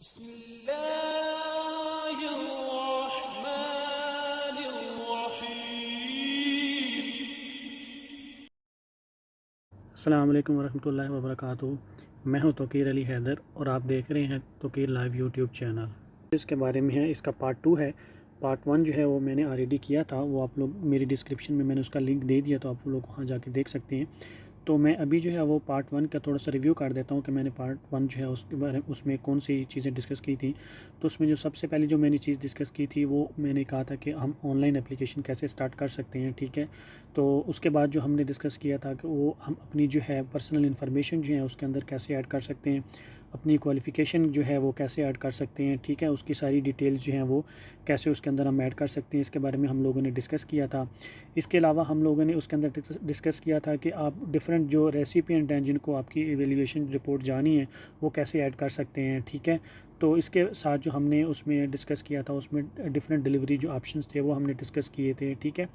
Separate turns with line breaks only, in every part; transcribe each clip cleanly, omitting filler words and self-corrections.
अस्सलाम वालेकुम वरहमतुल्लाहि वबरकातुहू। मैं हूं तौकीर अली हैदर और आप देख रहे हैं तौकीर लाइव यूट्यूब चैनल। इसके बारे में है, इसका पार्ट 2 है। पार्ट 1 जो है वो मैंने ऑलरेडी किया था, वो आप लोग मेरी डिस्क्रिप्शन में मैंने उसका लिंक दे दिया, तो आप लोग वहाँ जाके देख सकते हैं। तो मैं अभी जो है वो पार्ट 1 का थोड़ा सा रिव्यू कर देता हूँ कि मैंने पार्ट 1 जो है उसके बारे में उसमें कौन सी चीज़ें डिस्कस की थी। तो उसमें जो सबसे पहले जो मैंने चीज़ डिस्कस की थी वो मैंने कहा था कि हम ऑनलाइन एप्लीकेशन कैसे स्टार्ट कर सकते हैं, ठीक है। तो उसके बाद जो हमने डिस्कस किया था कि वो हम अपनी जो है पर्सनल इन्फॉर्मेशन जो है उसके अंदर कैसे ऐड कर सकते हैं, अपनी क्वालिफ़िकेशन जो है वो कैसे ऐड कर सकते हैं, ठीक है। उसकी सारी डिटेल्स जो हैं वो कैसे उसके अंदर हम ऐड कर सकते हैं, इसके बारे में हम लोगों ने डिस्कस किया था। इसके अलावा हम लोगों ने उसके अंदर डिस्कस किया था कि आप डिफरेंट जो रेसिपिएंट हैं जिनको आपकी एवेल्यूएशन रिपोर्ट जानी है वो कैसे ऐड कर सकते हैं, ठीक है। तो इसके साथ जो हमने उसमें डिस्कस किया था उसमें डिफरेंट डिलीवरी जो ऑप्शंस थे वो हमने डिस्कस किए थे, ठीक है।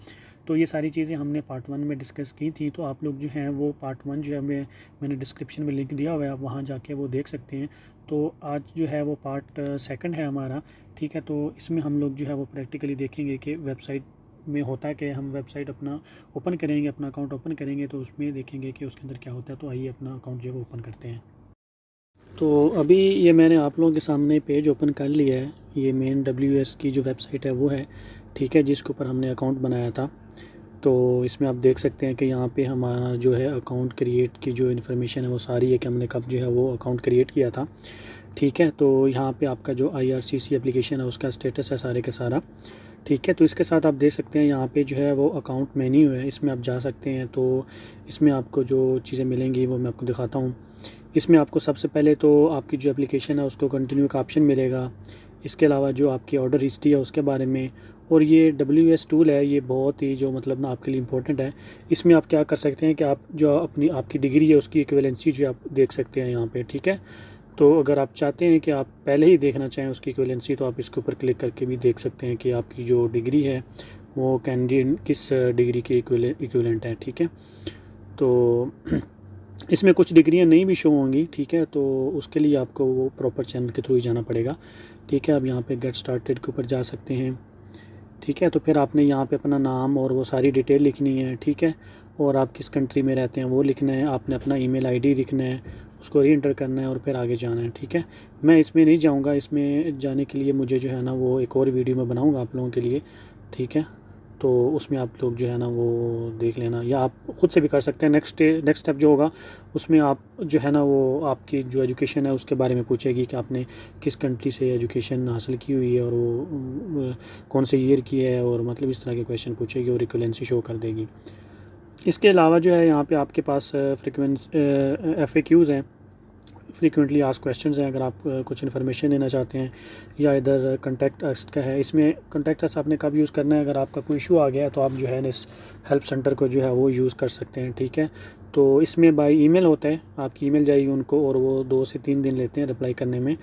तो ये सारी चीज़ें हमने पार्ट 1 में डिस्कस की थी। तो आप लोग जो हैं वो पार्ट 1 जो है मैंने डिस्क्रिप्शन में लिंक दिया हुआ है, आप वहाँ जाके वो देख सकते हैं। तो आज जो है वो पार्ट 2 है हमारा, ठीक है। तो इसमें हम लोग जो है वो प्रैक्टिकली देखेंगे कि वेबसाइट में होता कि हम वेबसाइट अपना ओपन करेंगे, अपना अकाउंट ओपन करेंगे तो उसमें देखेंगे कि उसके अंदर क्या होता है। तो आइए अपना अकाउंट जो है वो ओपन करते हैं। तो अभी ये मैंने आप लोगों के सामने पेज ओपन कर लिया है। ये मेन WS की जो वेबसाइट है वो है, ठीक है, जिसके ऊपर हमने अकाउंट बनाया था। तो इसमें आप देख सकते हैं कि यहाँ पे हमारा जो है अकाउंट क्रिएट की जो इन्फॉर्मेशन है वो सारी है कि हमने कब जो है वो अकाउंट क्रिएट किया था, ठीक है। तो यहाँ पे आपका जो IRCC एप्लीकेशन है उसका स्टेटस है सारे का सारा, ठीक है। तो इसके साथ आप देख सकते हैं यहाँ पे जो है वो अकाउंट मेन्यू है, इसमें आप जा सकते हैं। तो इसमें आपको जो चीज़ें मिलेंगी वो मैं आपको दिखाता हूँ। इसमें आपको सबसे पहले तो आपकी जो एप्लीकेशन है उसको कंटिन्यू का ऑप्शन मिलेगा। इसके अलावा जो आपकी ऑर्डर हिस्ट्री है उसके बारे में, और ये WS टूल है, ये बहुत ही जो मतलब ना आपके लिए इम्पोर्टेंट है। इसमें आप क्या कर सकते हैं कि आप जो आपकी डिग्री है उसकी इक्विवेलेंसी जो आप देख सकते हैं यहाँ पे, ठीक है। तो अगर आप चाहते हैं कि आप पहले ही देखना चाहें उसकी इक्विवेलेंसी तो आप इसके ऊपर क्लिक करके भी देख सकते हैं कि आपकी जो डिग्री है वो कैंडिडेट किस डिग्री के इक्विवेलेंट है, ठीक है। तो इसमें कुछ डिग्रियां नहीं भी शो होंगी, ठीक है। तो उसके लिए आपको वो प्रॉपर चैनल के थ्रू ही जाना पड़ेगा, ठीक है। अब यहाँ पे गेट स्टार्टेड के ऊपर जा सकते हैं, ठीक है। तो फिर आपने यहाँ पे अपना नाम और वो सारी डिटेल लिखनी है, ठीक है। और आप किस कंट्री में रहते हैं वो लिखना है, आपने अपना ईमेल आईडी लिखना है, उसको री एंटर करना है और फिर आगे जाना है, ठीक है। मैं इसमें नहीं जाऊँगा, इसमें जाने के लिए मुझे जो है ना वो एक और वीडियो में बनाऊँगा आप लोगों के लिए, ठीक है। तो उसमें आप लोग जो है ना वो देख लेना, या आप ख़ुद से भी कर सकते हैं। नेक्स्ट स्टेप जो होगा उसमें आप जो है ना वो आपकी जो एजुकेशन है उसके बारे में पूछेगी कि आपने किस कंट्री से एजुकेशन हासिल की हुई है और वो कौन से ईयर की है, और मतलब इस तरह के क्वेश्चन पूछेगी और इक्वलेंसी शो कर देगी। इसके अलावा जो है यहाँ पे आपके पास FAQs हैं, फ्रीक्वेंटली आस्क्ड क्वेश्चंस हैं। अगर आप कुछ इन्फॉर्मेशन देना चाहते हैं, या इधर कॉन्टैक्ट अस का है, इसमें कॉन्टैक्ट अस आपने कब यूज़ करना है, अगर आपका कोई इशू आ गया है तो आप जो है ना इस हेल्प सेंटर को जो है वो यूज़ कर सकते हैं, ठीक है। तो इसमें बाय ईमेल होता है, आपकी ईमेल जाएगी उनको और वो 2 से 3 दिन लेते हैं रिप्लाई करने में,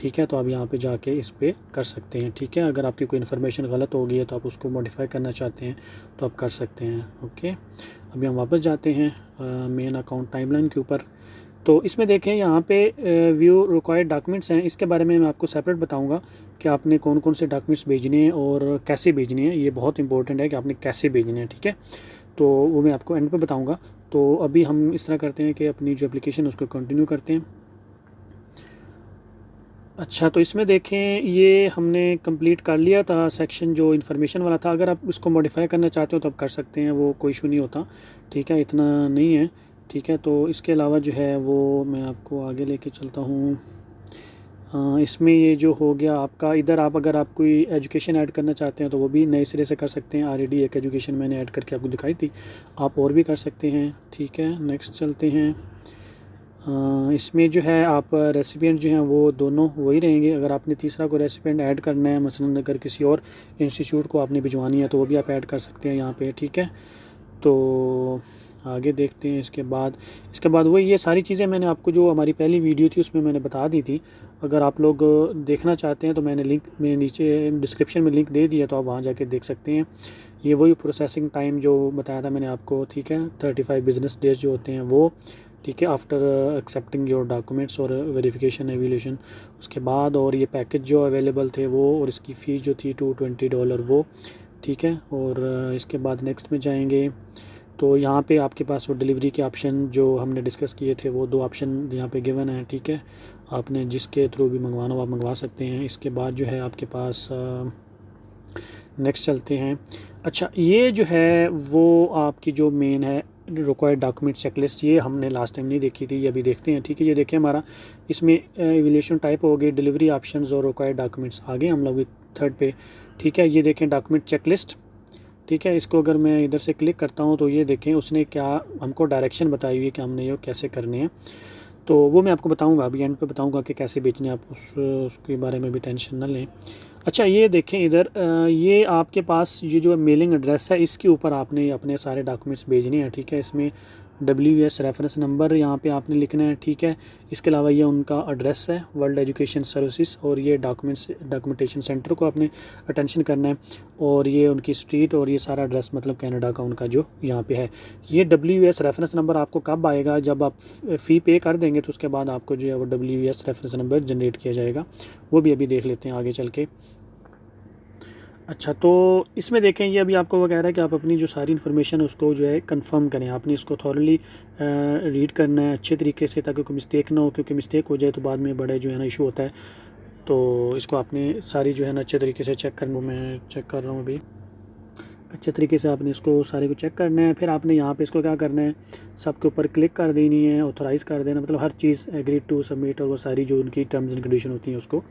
ठीक है। तो आप यहाँ पे जाके इस पर कर सकते हैं, ठीक है। अगर आपकी कोई इन्फॉर्मेशन गलत हो गई है तो आप उसको मॉडिफाई करना चाहते हैं तो आप कर सकते हैं, ओके। अभी हम वापस जाते हैं मेन अकाउंट टाइमलाइन के ऊपर। तो इसमें देखें यहाँ पे व्यू रिक्वायर्ड डॉक्यूमेंट्स हैं, इसके बारे में मैं आपको सेपरेट बताऊंगा कि आपने कौन कौन से डॉक्यूमेंट्स भेजने हैं और कैसे भेजने हैं। ये बहुत इंपॉर्टेंट है कि आपने कैसे भेजने हैं, ठीक है। तो वो मैं आपको एंड पे बताऊंगा। तो अभी हम इस तरह करते हैं कि अपनी जो एप्लीकेशन उसको कंटिन्यू करते हैं। अच्छा, तो इसमें देखें ये हमने कंप्लीट कर लिया था सेक्शन जो इन्फॉर्मेशन वाला था। अगर आप इसको मॉडिफाई करना चाहते हो तो आप कर सकते हैं, वो कोई इशू नहीं होता, ठीक है, इतना नहीं है, ठीक है। तो इसके अलावा जो है वो मैं आपको आगे लेके चलता हूँ। इसमें ये जो हो गया आपका, इधर आप अगर आप कोई एजुकेशन ऐड करना चाहते हैं तो वो भी नए सिरे से कर सकते हैं। ऑलरेडी एक एजुकेशन मैंने ऐड करके आपको दिखाई थी, आप और भी कर सकते हैं, ठीक है। नेक्स्ट चलते हैं। इसमें जो है आप रेसिपिएंट जो हैं वो दोनों वही रहेंगे। अगर आपने तीसरा कोई रेसिपिएंट ऐड करना है, मसलन अगर किसी और इंस्टीट्यूट को आपने भिजवानी है तो वो भी आप ऐड कर सकते हैं यहाँ पे, ठीक है। तो आगे देखते हैं। इसके बाद वही ये सारी चीज़ें मैंने आपको जो हमारी पहली वीडियो थी उसमें मैंने बता दी थी। अगर आप लोग देखना चाहते हैं तो मैंने लिंक में नीचे डिस्क्रिप्शन में लिंक दे दिया, तो आप वहाँ जाके देख सकते हैं। ये वही प्रोसेसिंग टाइम जो बताया था मैंने आपको, ठीक है, 35 बिज़नेस डेज जो होते हैं वो, ठीक है, आफ्टर एक्सेप्टिंग योर डॉक्यूमेंट्स और वेरिफिकेशन एवेल्यूशन, उसके बाद। और ये पैकेज जो अवेलेबल थे वो, और इसकी फ़ीस जो थी $220 वो, ठीक है। और इसके बाद नेक्स्ट में जाएंगे तो यहाँ पे आपके पास वो डिलीवरी के ऑप्शन जो हमने डिस्कस किए थे वो 2 ऑप्शन यहाँ पे गिवन है, ठीक है। आपने जिसके थ्रू भी मंगवाना हो आप मंगवा सकते हैं। इसके बाद जो है आपके पास नेक्स्ट चलते हैं। अच्छा, ये जो है वो आपकी जो मेन है रिक्वायर्ड डॉक्यूमेंट चेकलिस्ट, ये हमने लास्ट टाइम नहीं देखी थी, ये अभी देखते हैं, ठीक है। ये देखें हमारा इसमें एवेल्यूशन टाइप हो गई, डिलीवरी ऑप्शंस और रिक्वायर्ड डॉक्यूमेंट्स आ गए हम लोग 3rd पे, ठीक है। ये देखें डॉक्यूमेंट चेकलिस्ट, ठीक है। इसको अगर मैं इधर से क्लिक करता हूँ तो ये देखें उसने क्या हमको डायरेक्शन बताई हुई है कि हमने ये कैसे करने हैं, तो वो मैं आपको बताऊंगा, अभी एंड पे बताऊंगा कि कैसे बेचने, आप उसके बारे में भी टेंशन ना लें। अच्छा, ये देखें इधर ये आपके पास ये जो मेलिंग एड्रेस है इसके ऊपर आपने अपने सारे डॉक्यूमेंट्स भेजने हैं, ठीक है। इसमें WS रेफरेंस नंबर यहाँ पे आपने लिखना है, ठीक है। इसके अलावा ये उनका एड्रेस है, वर्ल्ड एजुकेशन सर्विसेज, और ये डॉक्यूमेंटेशन सेंटर को आपने अटेंशन करना है, और ये उनकी स्ट्रीट और ये सारा एड्रेस मतलब कनाडा का उनका जो यहाँ पे है। ये WS रेफरेंस नंबर आपको कब आएगा, जब आप फ़ी पे कर देंगे तो उसके बाद आपको जो है वो WS रेफरेंस नंबर जनरेट किया जाएगा, वो भी अभी देख लेते हैं आगे चल के। अच्छा, तो इसमें देखें ये अभी आपको वो कह रहा है कि आप अपनी जो सारी इन्फॉर्मेशन है उसको जो है कंफर्म करें, आपने इसको थॉरली रीड करना है अच्छे तरीके से, ताकि कोई मिस्टेक ना हो, क्योंकि मिस्टेक हो जाए तो बाद में बड़ा जो है ना इशू होता है। तो इसको आपने सारी जो है ना अच्छे तरीके से चेक करना, मैं चेक कर रहा हूँ अभी। अच्छे तरीके से आपने इसको सारे को चेक करना है, फिर आपने यहाँ पे इसको क्या करना है, सबके ऊपर क्लिक कर देनी है, ऑथराइज़ कर देना, मतलब हर चीज़ एग्री टू सबमिट, और वो सारी जो उनकी टर्म्स एंड कंडीशन होती हैं उसको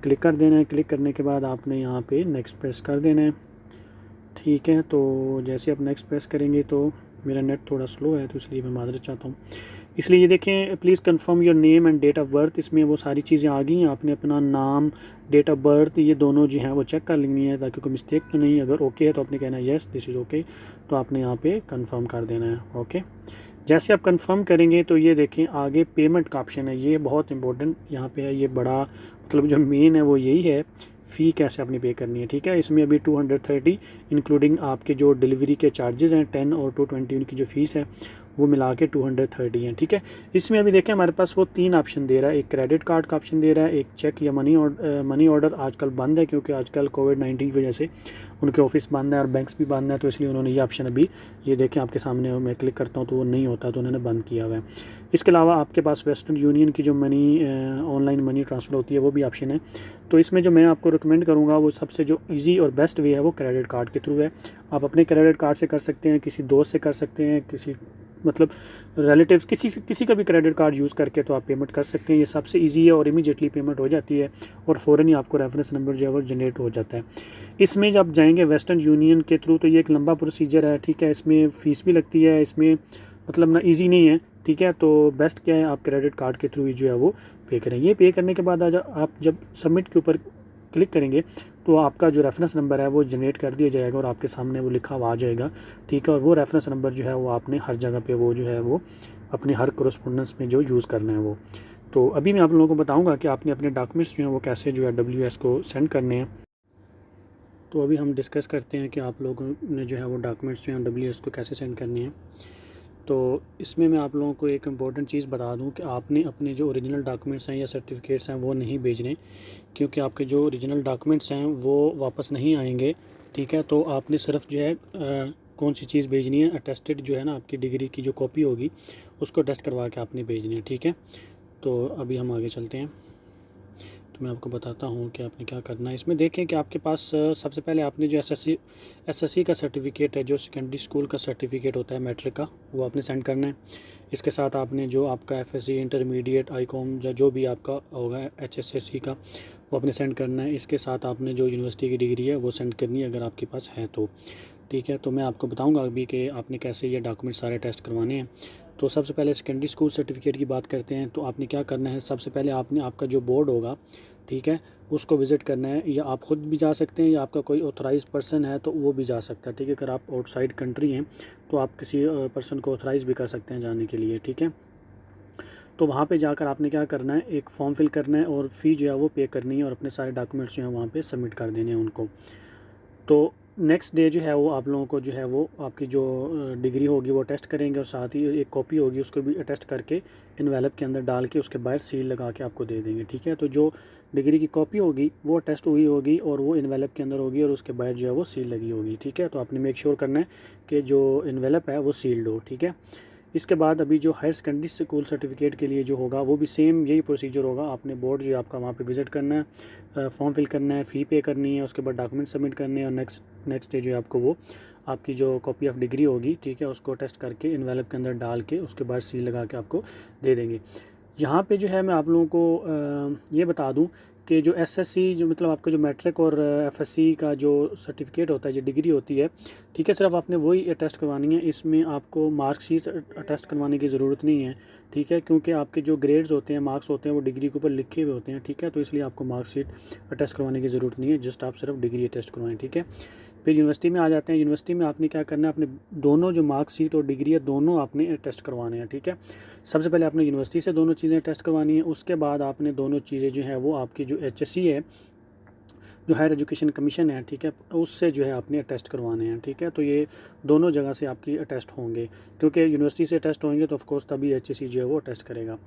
क्लिक कर देना है। क्लिक करने के बाद आपने यहाँ पे नेक्स्ट प्रेस कर देना है, ठीक है। तो जैसे आप नेक्स्ट प्रेस करेंगे तो मेरा नेट थोड़ा स्लो है तो इसलिए मैं माजरत चाहता हूँ। इसलिए ये देखें please confirm your name and date of birth, इसमें वो सारी चीज़ें आ गई हैं, आपने अपना नाम, डेट ऑफ़ बर्थ, ये दोनों जो हैं वो चेक कर लेनी है ताकि कोई मिस्टेक तो नहीं। अगर ओके है तो आपने कहना है येस दिस इज़ ओके, तो आपने यहाँ पे कंफर्म कर देना है, ओके। जैसे आप कंफर्म करेंगे तो ये देखें आगे पेमेंट का ऑप्शन है, ये बहुत इंपॉर्टेंट यहाँ पे है, ये बड़ा मतलब जो मेन है वो यही है, फ़ी कैसे आपने पे करनी है, ठीक है। इसमें अभी 230 इंक्लूडिंग आपके जो डिलीवरी के चार्जेस हैं 10 और 220 उनकी जो फ़ीस है वो मिला के 230 हैं, ठीक है। इसमें अभी देखें हमारे पास वो 3 ऑप्शन दे रहा है, एक क्रेडिट कार्ड का ऑप्शन दे रहा है, एक चेक या मनी ऑर्डर आजकल बंद है क्योंकि आजकल कोविड-19 की वजह से उनके ऑफिस बंद है और बैंक्स भी बंद है, तो इसलिए उन्होंने ये ऑप्शन अभी ये देखें आपके सामने, मैं क्लिक करता हूँ तो वो नहीं होता, तो उन्होंने बंद किया हुआ है। इसके अलावा आपके पास वेस्टर्न यूनियन की जो मनी ऑनलाइन मनी ट्रांसफ़र होती है वो भी ऑप्शन है। तो इसमें जो मैं आपको रिकमेंड करूँगा वो सबसे जो ईजी और बेस्ट वे है वो क्रेडिट कार्ड के थ्रू है। आप अपने क्रेडिट कार्ड से कर सकते हैं, किसी दोस्त से कर सकते हैं, किसी मतलब रिलेटिव्स, किसी का भी क्रेडिट कार्ड यूज़ करके तो आप पेमेंट कर सकते हैं। ये सबसे इजी है और इमीडिएटली पेमेंट हो जाती है और फ़ौरन ही आपको रेफरेंस नंबर जो है वो जनरेट हो जाता है। इसमें जब जाएंगे वेस्टर्न यूनियन के थ्रू तो ये एक लंबा प्रोसीजर है, ठीक है। इसमें फ़ीस भी लगती है, इसमें मतलब ना ईजी नहीं है, ठीक है। तो बेस्ट क्या है, आप क्रेडिट कार्ड के थ्रू ही जो है वो पे करें। ये पे करने के बाद आप जब सबमिट के ऊपर क्लिक करेंगे तो आपका जो रेफरेंस नंबर है वो जनरेट कर दिया जाएगा और आपके सामने वो लिखा हुआ आ जाएगा, ठीक है। और वो रेफरेंस नंबर जो है वो आपने हर जगह पे वो जो है वो अपनी हर कोरेस्पोंडेंस में जो यूज़ करना है वो। तो अभी मैं आप लोगों को बताऊंगा कि आपने अपने डॉक्यूमेंट्स जो हैं वो कैसे जो है WS को सेंड करने हैं। तो अभी हम डिस्कस करते हैं कि आप लोगों ने जो है वो डॉक्यूमेंट्स जो हैं WS को कैसे सेंड करने हैं। तो इसमें मैं आप लोगों को एक इम्पॉर्टेंट चीज़ बता दूं कि आपने अपने जो ओरिजिनल डॉक्यूमेंट्स हैं या सर्टिफिकेट्स हैं वो नहीं भेजने, क्योंकि आपके जो ओरिजिनल डॉक्यूमेंट्स हैं वो वापस नहीं आएंगे, ठीक है। तो आपने सिर्फ जो है कौन सी चीज़ भेजनी है, अटेस्टेड जो है ना आपकी डिग्री की जो कॉपी होगी उसको टेस्ट करवा के आपने भेजनी है, ठीक है। तो अभी हम आगे चलते हैं, तो मैं आपको बताता हूँ कि आपने क्या करना है। इसमें देखें कि आपके पास सबसे पहले आपने जो SSC का सर्टिफिकेट है, जो सेकेंडरी स्कूल का सर्टिफिकेट होता है मैट्रिक का, वो आपने सेंड करना है। इसके साथ आपने जो आपका FSC इंटरमीडिएट ICOM या जो भी आपका होगा HSSC का वो आपने सेंड करना है। इसके साथ आपने जो यूनिवर्सिटी की डिग्री है वो सेंड करनी है अगर आपके पास है तो, ठीक है। तो मैं आपको बताऊंगा अभी कि आपने कैसे ये डॉक्यूमेंट सारे टेस्ट करवाने हैं। तो सबसे पहले सेकेंडरी स्कूल सर्टिफिकेट की बात करते हैं। तो आपने क्या करना है, सबसे पहले आपने आपका जो बोर्ड होगा, ठीक है, उसको विज़िट करना है, या आप ख़ुद भी जा सकते हैं या आपका कोई ऑथराइज़ पर्सन है तो वो भी जा सकता है, ठीक है। अगर आप आउटसाइड कंट्री हैं तो आप किसी पर्सन को ऑथराइज़ भी कर सकते हैं जाने के लिए, ठीक है। तो वहाँ पे जाकर आपने क्या करना है, एक फॉर्म फिल करना है और फ़ी जो है वो पे करनी है और अपने सारे डॉक्यूमेंट्स जो हैं वहाँ पे सबमिट कर देने हैं उनको। तो नेक्स्ट डे जो है वो आप लोगों को जो है वो आपकी जो डिग्री होगी वो टेस्ट करेंगे, और साथ ही एक कॉपी होगी उसको भी टेस्ट करके इन्वेलप के अंदर डाल के उसके बाहर सील लगा के आपको दे देंगे। ठीक है, तो जो डिग्री की कॉपी होगी वो टेस्ट हुई होगी और वो इन्वेलप के अंदर होगी और उसके बाहर जो है वो सील लगी होगी। ठीक है, तो आपने मेक श्योर करना है कि जो इन्वेलप है वो सील्ड हो। ठीक है, इसके बाद अभी जो हायर सेकेंडरी स्कूल सर्टिफिकेट के लिए जो होगा वो भी सेम यही प्रोसीजर होगा। आपने बोर्ड जो आपका वहाँ पे विज़िट करना है, फॉर्म फिल करना है, फ़ी पे करनी है, उसके बाद डॉक्यूमेंट सबमिट करने हैं, और नेक्स्ट डे जो है आपको वो आपकी जो कॉपी ऑफ डिग्री होगी, ठीक है, उसको टेस्ट करके इन्वेलप के अंदर डाल के उसके बाद सील लगा के आपको दे देंगे। यहाँ पे जो है मैं आप लोगों को ये बता दूँ कि जो एसएससी जो मतलब आपका जो मैट्रिक और एफएससी का जो सर्टिफिकेट होता है, जो डिग्री होती है, ठीक है, सिर्फ आपने वही अटेस्ट करवानी है। इसमें आपको मार्कशीट अटेस्ट करवाने की ज़रूरत नहीं है। ठीक है, क्योंकि आपके जो ग्रेड्स होते हैं, मार्क्स होते हैं, वो डिग्री के ऊपर लिखे हुए होते हैं। ठीक है, तो इसलिए आपको मार्कशीट अटेस्ट करवाने की ज़रूरत नहीं है, जस्ट आप सिर्फ डिग्री अटेस्ट करवाएं। ठीक है, फिर यूनिवर्सिटी में आ जाते हैं। यूनिवर्सिटी में आपने क्या करना है, अपने दोनों जो मार्कशीट और डिग्री है दोनों आपने टेस्ट करवाने हैं। ठीक है, सबसे पहले आपने यूनिवर्सिटी से दोनों चीज़ें टेस्ट करवानी है, उसके बाद आपने दोनों चीज़ें जो है वो आपकी जो HSC है, जो हायर एजुकेशन कमीशन है, ठीक है, उससे जो है आपने टेस्ट करवाने हैं। ठीक है, तो ये दोनों जगह से आपकी टेस्ट होंगे, क्योंकि यूनिवर्सिटी से टेस्ट होंगे तो ऑफकोर्स तभी HSC जो है वो टेस्ट करेगा।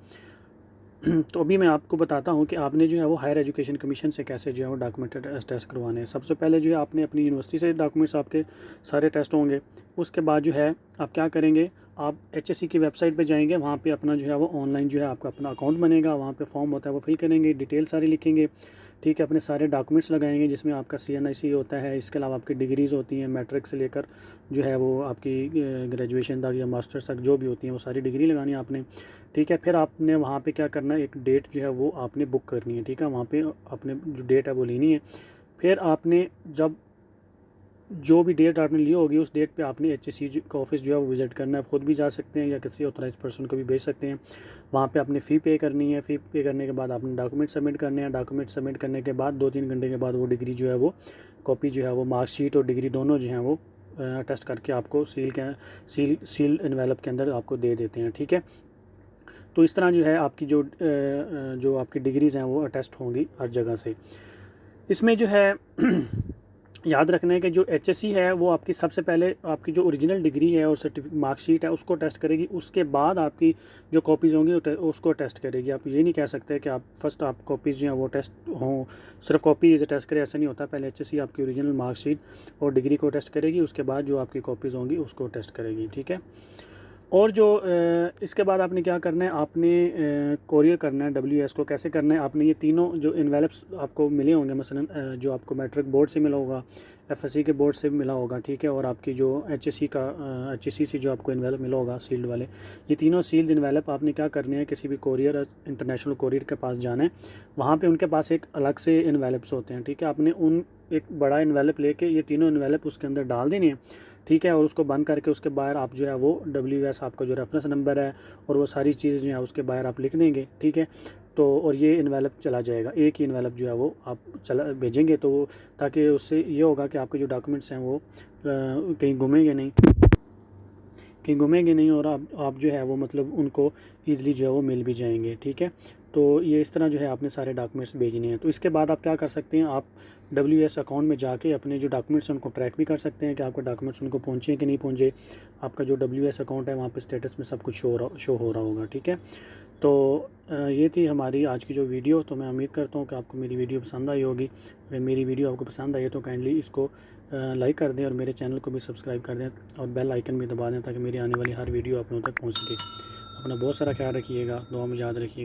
तो अभी मैं आपको बताता हूँ कि आपने जो है वो हायर एजुकेशन कमीशन से कैसे जो है वो डॉक्यूमेंट टेस्ट करवाने हैं। सबसे पहले जो है आपने अपनी यूनिवर्सिटी से डॉक्यूमेंट्स आपके सारे टेस्ट होंगे। उसके बाद जो है आप क्या करेंगे, आप HSC की वेबसाइट पे जाएंगे, वहाँ पे अपना जो है वो ऑनलाइन जो है आपका अपना अकाउंट बनेगा, वहाँ पे फॉर्म होता है वो फिल करेंगे, डिटेल सारी लिखेंगे। ठीक है, अपने सारे डॉक्यूमेंट्स लगाएंगे जिसमें आपका CNIC होता है, इसके अलावा आपकी डिग्रीज़ होती हैं, मैट्रिक से लेकर जो है वो आपकी ग्रेजुएशन तक या मास्टर्स तक जो भी होती हैं वो सारी डिग्री लगानी है आपने। ठीक है, फिर आपने वहाँ पे क्या करना है, एक डेट जो है वो आपने बुक करनी है। ठीक है, वहाँ पे आपने जो डेट है वो लेनी है। फिर आपने जब जो भी डेट आपने ली होगी उस डेट पे आपने HSC का ऑफिस जो है वो विज़िट करना है। ख़ुद भी जा सकते हैं या किसी ऑथराइज पर्सन को भी भेज सकते हैं। वहाँ पे आपने फ़ी पे करनी है। फ़ी पे करने के बाद आपने डॉक्यूमेंट सबमिट करने हैं। डॉक्यूमेंट सबमिट करने के बाद 2-3 घंटे के बाद वो डिग्री जो है वो कॉपी जो है वो मार्कशीट और डिग्री दोनों जो हैं वो टेस्ट करके आपको सील एनवेलप के अंदर आपको दे देते हैं। ठीक है, तो इस तरह जो है आपकी जो आपकी डिग्रीज़ हैं वो अटेस्ट होंगी हर जगह से। इसमें जो है याद रखना है कि जो HSC है वो आपकी सबसे पहले आपकी जो ओरिजिनल डिग्री है और सर्टिफिकेट मार्कशीट है उसको टेस्ट करेगी, उसके बाद आपकी जो कॉपीज़ होंगी उसको टेस्ट करेगी। आप ये नहीं कह सकते कि आप फर्स्ट आप कॉपीज़ जो हैं वो टेस्ट हों, सिर्फ कॉपी टेस्ट करें, ऐसा नहीं होता। पहले HSC आपकी ओरिजिनल मार्कशीट और डिग्री को टेस्ट करेगी, उसके बाद जो आपकी कॉपीज़ होंगी उसको टेस्ट करेगी। ठीक है, और जो इसके बाद आपने क्या करना है, आपने कोरियर करना है WS को। कैसे करना है, आपने ये तीनों जो इन्वेलप्स आपको मिले होंगे, मसलन जो आपको मैट्रिक बोर्ड से मिला होगा, FSC के बोर्ड से मिला होगा, ठीक है, और आपकी जो HSC से जो आपको इन्वेलप मिला होगा सील्ड वाले, ये तीनों सील्ड इन्वेलप आपने क्या करने हैं, किसी भी कोरियर इंटरनेशनल कोरियर के पास जाना है। वहाँ पर उनके पास एक अलग से इन्वेलप्स होते हैं। ठीक है, आपने एक बड़ा इन्वेलप लेके ये तीनों इन्वेलप उसके अंदर डाल देने हैं। ठीक है, और उसको बंद करके उसके बाहर आप जो है वो WS आपका जो रेफरेंस नंबर है और वो सारी चीज़ें जो है उसके बाहर आप लिख देंगे। ठीक है, तो और ये इन्वेलप चला जाएगा, एक ही इन्वेलप जो है वो आप भेजेंगे, तो ताकि उससे ये होगा कि आपके जो डॉक्यूमेंट्स हैं वो कहीं घूमेंगे नहीं और आप जो है वो मतलब उनको ईज़िली जो है वो मिल भी जाएंगे। ठीक है, तो ये इस तरह जो है आपने सारे डॉक्यूमेंट्स भेजने हैं। तो इसके बाद आप क्या कर सकते हैं, आप WS अकाउंट में जाके अपने जो डॉक्यूमेंट्स हैं उनको ट्रैक भी कर सकते हैं कि आपके डॉक्यूमेंट्स उनको पहुँचे कि नहीं पहुँचे। आपका जो WS अकाउंट है वहाँ पे स्टेटस में सब कुछ शो हो रहा होगा। ठीक है, तो ये थी हमारी आज की जो वीडियो। तो मैं उम्मीद करता हूँ कि आपको मेरी वीडियो पसंद आई होगी। अगर मेरी वीडियो आपको पसंद आई तो काइंडली इसको लाइक कर दें और मेरे चैनल को भी सब्सक्राइब कर दें और बेल आइकन भी दबा दें ताकि मेरी आने वाली हर वीडियो आप लोगों तक पहुँच सके। अपना बहुत सारा ख्याल रखिएगा, दुआ में याद रखिए।